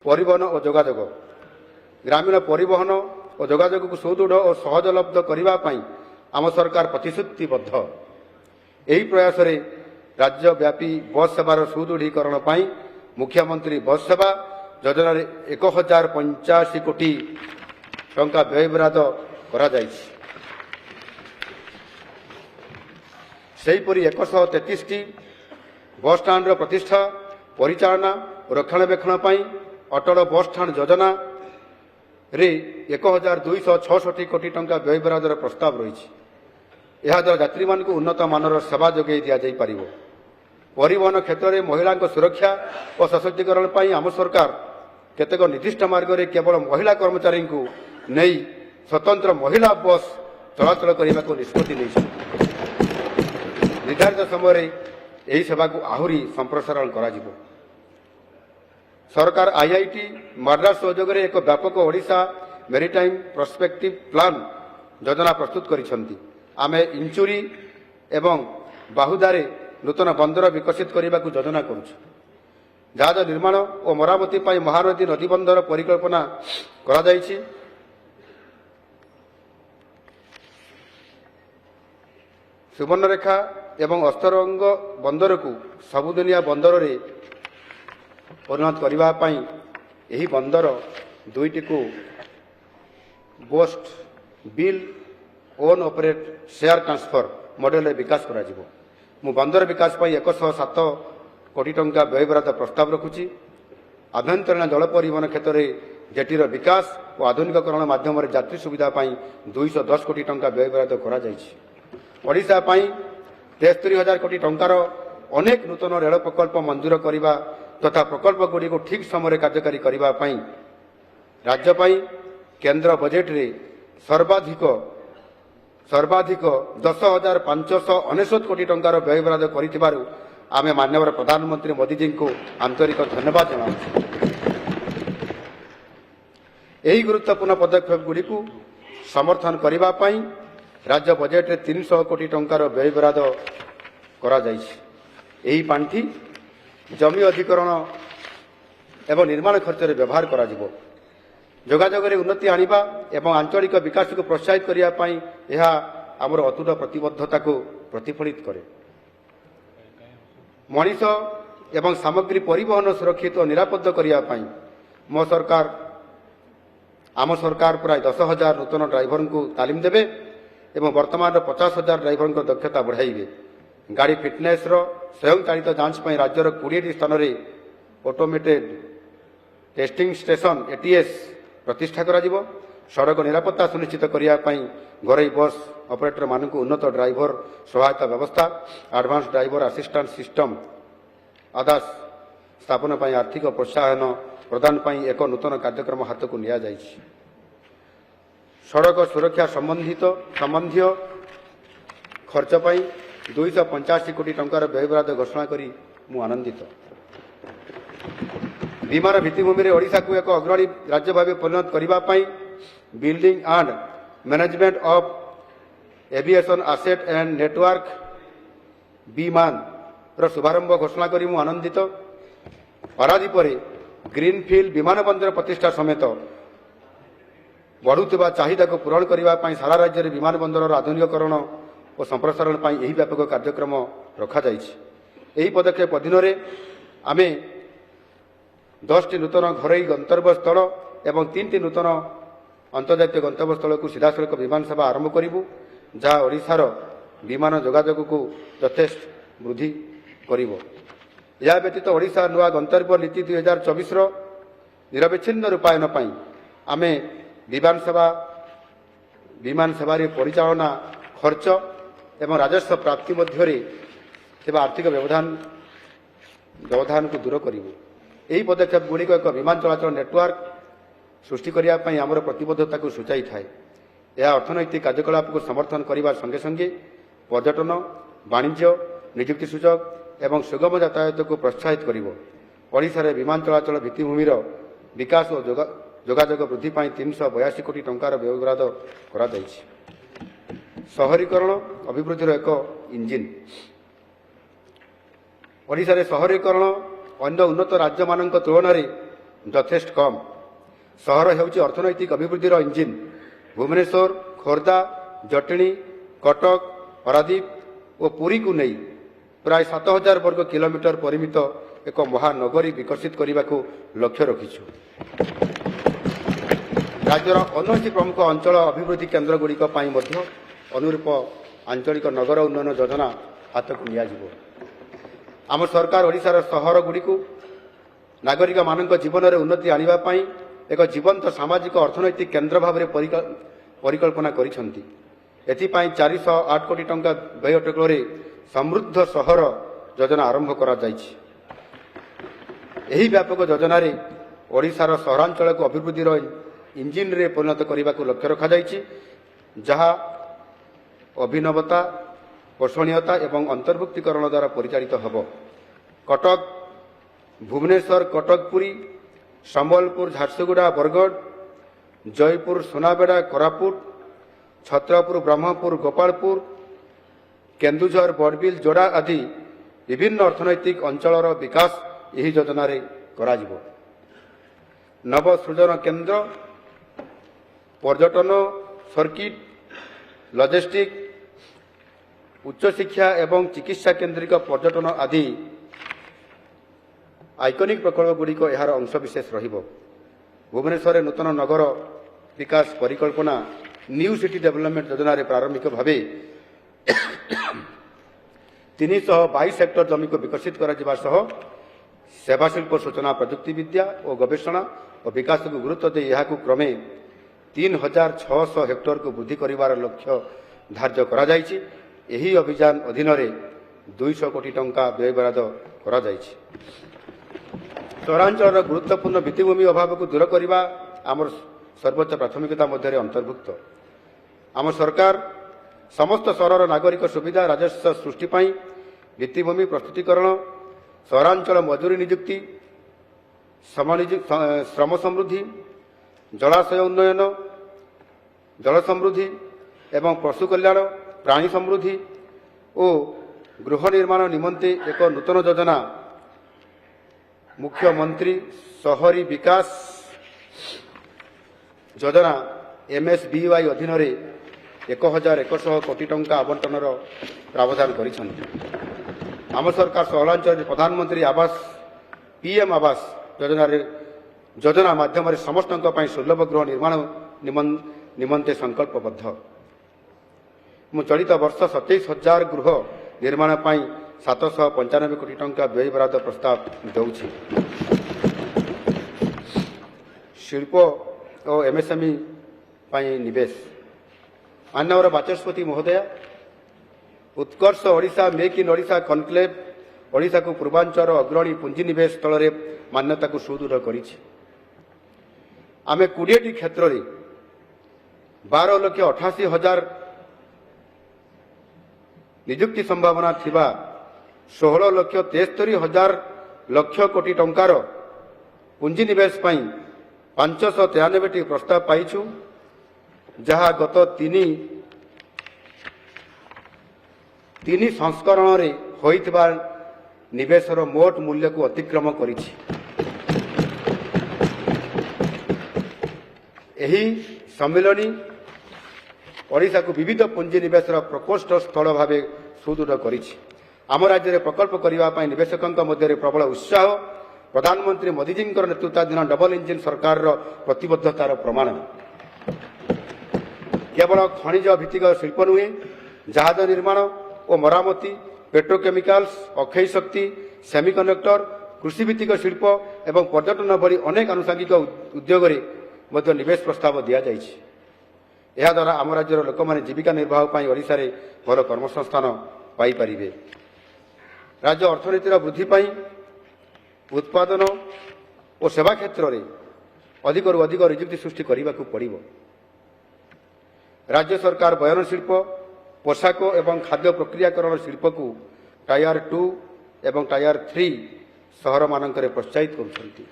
परिवहन और जोगाजोग ग्रामीण परिवहन और जोगाजोग को सुदृढ़ और सहजलब्ध करने आम सरकार प्रतिश्रुतिबद्ध। यही प्रयास रे राज्यव्यापी बस सेवार सुदृढ़ीकरण मुख्यमंत्री बस सेवा योजना 1085 कोटी टंका व्ययबराद करा जायछि। सेहीपरि 133 बस स्टाण्ड प्रतिष्ठा परिचालना और रक्षणाबेक्षण अटल बस स्टाण्ड योजना रे 1266 कोटी टंका व्ययबरादर प्रस्ताव रही। यह द्वारा यात्री मान उन्नत मानर सेवा जोगे दि जाई परिवो। परिवहन क्षेत्र में महिला सुरक्षा और सशक्तिकरण आम सरकार केतेक निर्दिष्ट मार्ग में केवल महिला कर्मचारी को नहीं स्वतंत्र महिला बस चलाचल करने को निष्पत्ति नहीं। निर्धारित समय यही सेवा को आहरी संप्रसारण करा जिवो। सरकार आईआईटी मद्रास सहयोग एक व्यापक ओडिशा मेरीटाइम प्रोस्पेक्टिव प्लान योजना प्रस्तुत करिसेंती। आमे इंचुरी एवं बाहुदारे नूतन बंदर विकसित करने को योजना करुछु। जहाज निर्माण और मरामती महानदी नदीबंधर परिकल्पना करा जायछि। सुवर्णरेखा एवं अस्तरंग बंदर को सबुदिनिया बंदर रे परिणत करने यही बंदर दुईटी को बोस्ट build own operate share transfer model विकास करा जिवो। मु बंदर विकास 107 कोटी टंका व्ययबराद प्रस्ताव रखुची। आभ्यंतरीण जल परिवहन क्षेत्र में जेटीर विकास और आधुनिकीकरण माध्यम यात्री सुविधा 210 कोटी टंका व्ययबराद करा जायछि। ओडिशा 73,000 कोटी टंकार अनेक नूतन रेल प्रकल्प मंजूर करने तथा प्रकल्प गुड़ी को ठीक समय कार्यकारी करने राज्य केंद्र बजेट रे सर्वाधिक 10,599 कोटी टंकार व्ययबराद करिथिबारु आमे माननीय प्रधानमंत्री मोदी जी को आंतरिक धन्यवाद जनाऊँ। यही गुरुत्वपूर्ण पदक्षेप गुड़ी को समर्थन करने राज्य बजेट रे 300 कोटी टंकार व्ययबराद करा जायछि। यही पांठी जमी अधिकरण एवं निर्माण खर्च रे व्यवहार करा जिवो। जोगाजोग रे उन्नति आनिबा एवं आंचलिक विकास को प्रोत्साहित करने यह आमर अतुट प्रतिबद्धता को प्रतिफलित करे। मनीष एवं सामग्री परिवहन सुरक्षित और निरापद करने आम सरकार प्राय 10,000 नूतन ड्राइवर को तालीम देवे एवं वर्तमान 50,000 ड्राइवर को दक्षता बढ़ाइबे। गाड़ी फिटनेस स्वयं चालित जांच राज्यर 20 स्थान में ऑटोमेटेड टेस्टिंग स्टेशन एटीएस प्रतिष्ठा करा जिवो। सड़क निरापत्ता सुनिश्चित करने घरोई बस ऑपरेटर मानक उन्नत ड्राइवर सहायता व्यवस्था एडवांस ड्राइवर असिस्टेंट सिस्टम आदास स्थापन आर्थिक प्रोत्साहन प्रदान एक नूतन कार्यक्रम हाथ को लिया जायछि। सड़क सुरक्षा संबंधी खर्च 285 कोटी टंकार व्ययबराद घोषणा करी मु आनंदित। विमान भित्तिभूमि में ओडिशा को एक अग्रणी राज्य भाव परिणत करने building and management of aviation asset and network विमान शुभारंभ घोषणा करी मु आनंदित। पारादीप ग्रीनफिल्ड विमान बंदर प्रतिष्ठा समेत बढ़ुवा चाहिदा को पूरण करने सारा राज्य में विमान बंदर आधुनिकीकरण और संप्रसारण यही व्यापक कार्यक्रम रखा जायछि। यही पदक्षेप अधीन आमे 10टी नूतन घरोई गंतव्य स्थल एवं 3टी नूतन अंतर्जातीय गंतव्य स्थल को सीधासलख विमान सेवा आरंभ करूँ जहाँ ओडिशार विमान जोगाजोग को यथेष्ट वृद्धि करिवो। यह व्यतीत ओडिशा नुआ गंतव्य नीति 2024 निरविच्छिन्न रूपायन आमे विमान सेवा परिचालना खर्च एवं राजस्व प्राप्ति मध्य आर्थिक व्यवधान को दूर करूँ। यही पदक्षेप गुड़िक एक विमान चलाचल नेटवर्क सृष्टि करने आमर प्रतिबद्धता को सूचाई थाए। यह अर्थनैतिक कार्यकलाप को समर्थन करने संगे संगे पर्यटन वाणिज्य निजुक्ति सुजोग एवं सुगम यातायात को प्रोत्साहित करिवो। ओडिशा रे विमान चलाचल भित्तिभूमिर विकास और जोगाजोग वृद्धि 382 कोटी टंकार व्ययबराद करा जायछि। शहरीकरण अभिवृद्धि एक इंजिन। ओडिशा रे शहरीकरण अन्य उन्नत राज्य मान तुलन में ଯଥେଷ୍ଟ କମ୍। ସହର ହେଉଛି ଅର୍ଥନୈତିକ ଅଭିବୃଦ୍ଧିର ଇଞ୍ଜିନ୍। ଭୁବନେଶ୍ୱର, ଖୋର୍ଦ୍ଧା, ଜଟଣୀ, କଟକ, ପାରାଦୀପ ଓ ପୁରୀକୁ ନେଇ ପ୍ରାୟ 7,000 ବର୍ଗ କିଲୋମିଟର ପରିମିତ ଏକ ମହାନଗରୀ ବିକଶିତ କରିବାକୁ ଲକ୍ଷ୍ୟ ରଖିଛୁ। ରାଜ୍ୟର 79 ପ୍ରମୁଖ ଅଞ୍ଚଳ ଅଭିବୃଦ୍ଧି କେନ୍ଦ୍ରଗୁଡ଼ିକ ପାଇଁ ମଧ୍ୟ ଅନୁରୂପ ଆଞ୍ଚଳିକ ନଗର ଉନ୍ନୟନ ଯୋଜନା ହାତକୁ ନିଆଯିବ। ଆମ ସରକାର ଓଡ଼ିଶାର ସହରଗୁଡ଼ିକୁ ନାଗରିକମାନଙ୍କ ଜୀବନରେ ଉନ୍ନତି ଆଣିବା ପାଇଁ ଏକ ଜୀବନ୍ତ ସାମାଜିକ ଅର୍ଥନୈତିକ କେନ୍ଦ୍ର ଭାବରେ ପରିକଳ୍ପନା କରିଛନ୍ତି। ଏଥିପାଇଁ 408 କୋଟି ଟଙ୍କା ବ୍ୟୟଟକଳରେ ସମୃଦ୍ଧ ସହର ଯୋଜନା ଆରମ୍ଭ କରାଯାଇଛି। ଏହି ବ୍ୟାପକ ଯୋଜନାରେ ଓଡ଼ିଶାର ସହରାଞ୍ଚଳକୁ ଅଭିବୃଦ୍ଧିର ଇଞ୍ଜିନ୍ରେ ପରିଣତ କରିବାକୁ ଲକ୍ଷ୍ୟ ରଖାଯାଇଛି, ଯାହା ଅଭିନବତା, ପୋଷଣୀୟତା ଏବଂ ଅନ୍ତର୍ଭୁକ୍ତିକରଣ ଦ୍ୱାରା ପରିଚାଳିତ ହେବ। କଟକ, ଭୁବନେଶ୍ୱର, କଟକ ପୁରୀ, ସମ୍ବଲପୁର, ଝାରସୁଗୁଡ଼ା, ବରଗଡ଼, ଜୟପୁର, ସୁନାବେଡ଼ା, କୋରାପୁଟ, ଛତ୍ରପୁର, ବ୍ରହ୍ମପୁର, ଗୋପାଳପୁର, କେନ୍ଦୁଝର, ବଡ଼ବିଲ, ଯୋଡ଼ା ଆଦି ବିଭିନ୍ନ ଅର୍ଥନୈତିକ ଅଞ୍ଚଳର ବିକାଶ ଏହି ଯୋଜନାରେ କରାଯିବ। ନବସୃଜନ କେନ୍ଦ୍ର, ପର୍ଯ୍ୟଟନ ସର୍କିଟ, ଲଜିଷ୍ଟିକ୍, ଉଚ୍ଚଶିକ୍ଷା ଏବଂ ଚିକିତ୍ସା କେନ୍ଦ୍ରିକ ପର୍ଯ୍ୟଟନ ଆଦି ଆଇକନିକ୍ ପ୍ରକଳ୍ପଗୁଡ଼ିକ ଏହାର ଅଂଶବିଶେଷ ରହିବ। ଭୁବନେଶ୍ୱରରେ ନୂତନ ନଗର ବିକାଶ ପରିକଳ୍ପନା ନ୍ୟୁ ସିଟି ଡେଭଲପମେଣ୍ଟ ଯୋଜନାରେ ପ୍ରାରମ୍ଭିକ ଭାବେ 322 ହେକ୍ଟର ଜମିକୁ ବିକଶିତ କରାଯିବା ସହ ସେବାଶିଳ୍ପ, ସୂଚନା ପ୍ରଯୁକ୍ତିବିଦ୍ୟା ଓ ଗବେଷଣା ଓ ବିକାଶକୁ ଗୁରୁତ୍ୱ ଦେଇ ଏହାକୁ କ୍ରମେ 3,600 ହେକ୍ଟରକୁ ବୃଦ୍ଧି କରିବାର ଲକ୍ଷ୍ୟ ଧାର୍ଯ୍ୟ କରାଯାଇଛି। ଏହି ଅଭିଯାନ ଅଧୀନରେ 200 କୋଟି ଟଙ୍କା ବ୍ୟୟବରାଦ କରାଯାଇଛି। ସହରାଞ୍ଚଳର ଗୁରୁତ୍ୱପୂର୍ଣ୍ଣ ଭିତ୍ତିଭୂମି ଅଭାବକୁ ଦୂର କରିବା ଆମର ସର୍ବୋଚ୍ଚ ପ୍ରାଥମିକତା ମଧ୍ୟରେ ଅନ୍ତର୍ଭୁକ୍ତ। ଆମ ସରକାର ସମସ୍ତ ସହରର ନାଗରିକ ସୁବିଧା, ରାଜସ୍ୱ ସୃଷ୍ଟି ପାଇଁ ଭିତ୍ତିଭୂମି ପ୍ରସ୍ତୁତିକରଣ, ସହରାଞ୍ଚଳ ମଜୁରୀ ନିଯୁକ୍ତି, ଶ୍ରମ ସମୃଦ୍ଧି, ଜଳାଶୟ ଉନ୍ନୟନ, ଜଳ ସମୃଦ୍ଧି ଏବଂ ପଶୁ କଲ୍ୟାଣ, ପ୍ରାଣୀ ସମୃଦ୍ଧି ଓ ଗୃହ ନିର୍ମାଣ ନିମନ୍ତେ ଏକ ନୂତନ ଯୋଜନା ମୁଖ୍ୟମନ୍ତ୍ରୀ ସହରୀ ବିକାଶ ଯୋଜନା MSBY ଅଧୀନରେ 1,100 କୋଟି ଟଙ୍କା ଆବଣ୍ଟନର ପ୍ରାବଧାନ କରିଛନ୍ତି। ଆମ ସରକାର ସହରାଞ୍ଚଳରେ ପ୍ରଧାନମନ୍ତ୍ରୀ ଆବାସ PM ଆବାସ ଯୋଜନା ମାଧ୍ୟମରେ ସମସ୍ତଙ୍କ ପାଇଁ ସୁଲଭ ଗୃହ ନିର୍ମାଣ ନିମନ୍ତେ ସଂକଳ୍ପବଦ୍ଧ। ମୁଁ ଚଳିତ ବର୍ଷ 27,000 ଗୃହ ନିର୍ମାଣ ପାଇଁ 795 କୋଟି ଟଙ୍କା ବ୍ୟୟବରାଦ ପ୍ରସ୍ତାବ ଦେଉଛି। ଶିଳ୍ପ ଓ MSME ପାଇଁ ନିବେଶ। ମାନ୍ୟବର ବାଚସ୍ପତି ମହୋଦୟା, Utkarsh Odisha make in Odisha conclave ଓଡ଼ିଶାକୁ ପୂର୍ବାଞ୍ଚଳର ଅଗ୍ରଣୀ ପୁଞ୍ଜିନିବେଶ ସ୍ଥଳରେ ମାନ୍ୟତାକୁ ସୁଦୃଢ଼ କରିଛି। ଆମେ 20ଟି କ୍ଷେତ୍ରରେ 12,88,000 ନିଯୁକ୍ତି ସମ୍ଭାବନା ଥିବା 16,73,000 ଲକ୍ଷ କୋଟି ଟଙ୍କାର ପୁଞ୍ଜିନିବେଶ ପାଇଁ 593ଟି ପ୍ରସ୍ତାବ ପାଇଛୁ, ଯାହା ଗତ ତିନି ସଂସ୍କରଣରେ ହୋଇଥିବା ନିବେଶର ମୋଟ ମୂଲ୍ୟକୁ ଅତିକ୍ରମ କରିଛି। ଏହି ସମ୍ମିଳନୀ ଓଡ଼ିଶାକୁ ବିବିଧ ପୁଞ୍ଜିନିବେଶର ପ୍ରକୋଷ୍ଠ ସ୍ଥଳ ଭାବେ ସୁଦୃଢ଼ କରିଛି। ଆମ ରାଜ୍ୟରେ ପ୍ରକଳ୍ପ କରିବା ପାଇଁ ନିବେଶକଙ୍କ ମଧ୍ୟରେ ପ୍ରବଳ ଉତ୍ସାହ ପ୍ରଧାନମନ୍ତ୍ରୀ ମୋଦିଜୀଙ୍କର ନେତୃତ୍ୱାଧୀନ ଡବଲ ଇଞ୍ଜିନ୍ ସରକାରର ପ୍ରତିବଦ୍ଧତାର ପ୍ରମାଣ। କେବଳ ଖଣିଜ ଭିତ୍ତିକ ଶିଳ୍ପ ନୁହେଁ, ଜାହାଜ ନିର୍ମାଣ ଓ ମରାମତି, ପେଟ୍ରୋକେମିକାଲ୍ସ, ଅକ୍ଷୟ ଶକ୍ତି, ସେମିକଣ୍ଡକ୍ଟର, କୃଷିଭିତ୍ତିକ ଶିଳ୍ପ ଏବଂ ପର୍ଯ୍ୟଟନ ଭଳି ଅନେକ ଆନୁଷଙ୍ଗିକ ଉଦ୍ୟୋଗରେ ମଧ୍ୟ ନିବେଶ ପ୍ରସ୍ତାବ ଦିଆଯାଇଛି। ଏହାଦ୍ୱାରା ଆମ ରାଜ୍ୟର ଲୋକମାନେ ଜୀବିକା ନିର୍ବାହ ପାଇଁ ଓଡ଼ିଶାରେ ଭଲ କର୍ମସଂସ୍ଥାନ ପାଇପାରିବେ। ରାଜ୍ୟ ଅର୍ଥନୀତିର ବୃଦ୍ଧି ପାଇଁ ଉତ୍ପାଦନ ଓ ସେବା କ୍ଷେତ୍ରରେ ଅଧିକରୁ ଅଧିକ ନିଯୁକ୍ତି ସୃଷ୍ଟି କରିବାକୁ ପଡ଼ିବ। ରାଜ୍ୟ ସରକାର ବୟନଶିଳ୍ପ, ପୋଷାକ ଏବଂ ଖାଦ୍ୟ ପ୍ରକ୍ରିୟାକରଣ ଶିଳ୍ପକୁ Tier 2 ଏବଂ Tier 3 ସହରମାନଙ୍କରେ ପ୍ରୋତ୍ସାହିତ କରୁଛନ୍ତି।